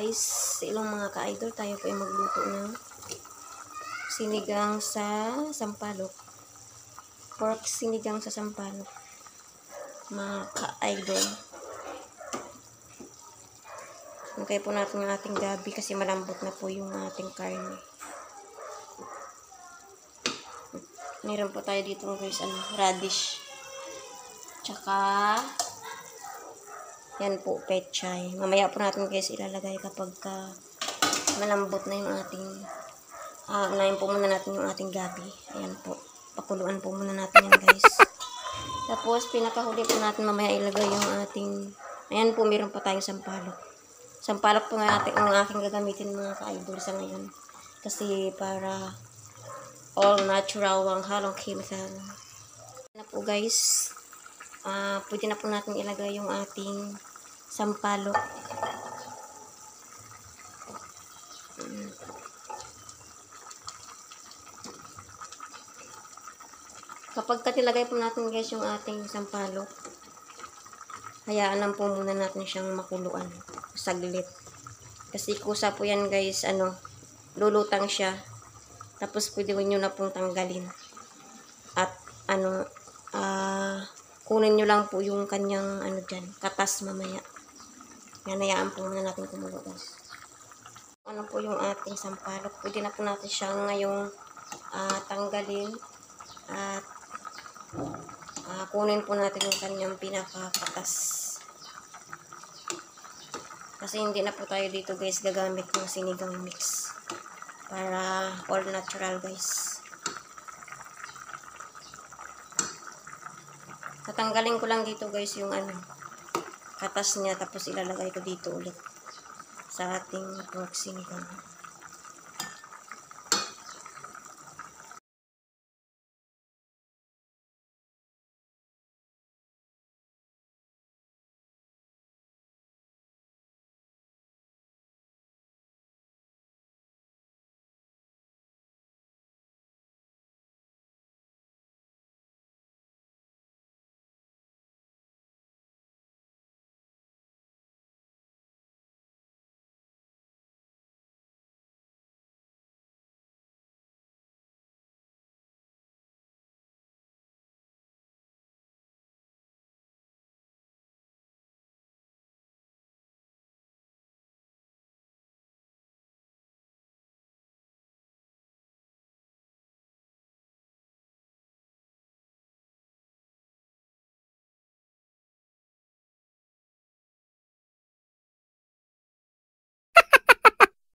guys, ilang mga ka-idol, tayo po ay magluto ng sinigang sa sampalok. Pork sinigang sa sampalok, mga ka-idol. Okay po natin yung ating gabi kasi malambot na po yung ating karne. Meron po tayo dito guys, radish. Tsaka yan po, pechay. Mamaya po natin guys ilalagay kapag malambot na yung ating unahin po muna natin yung ating gabi. Ayan po. Pakuluan po muna natin yan guys. Tapos pinakahuli po natin mamaya ilagay yung ating, ayan po, meron pa tayong sampalok. Sampalok po nga ang aking gagamitin mga ka-idol sa ngayon. Kasi para all natural, walang halong chemical. Na po guys, pwede na po natin ilagay yung ating sampalok. Kapag katilagay po natin guys yung ating sampalok, hayaan lang po muna natin siyang makuluan saglit. Kasi kusa po yan guys, lulutang siya. Tapos pwede nyo na pong tanggalin. At kunin nyo lang po yung kanyang katas mamaya. Yan, hayaan po muna natin kumulo guys. Ano po yung ating sampalok, pwede na po natin siyang ngayong tanggalin at kunin po natin yung kanyang pinakakatas. Kasi hindi na po tayo dito guys gagamit ng sinigang mix. Para all natural guys. Tatanggalin ko lang dito guys yung katas niya, tapos ilalagay ko dito ulit sa ating pork sinigang.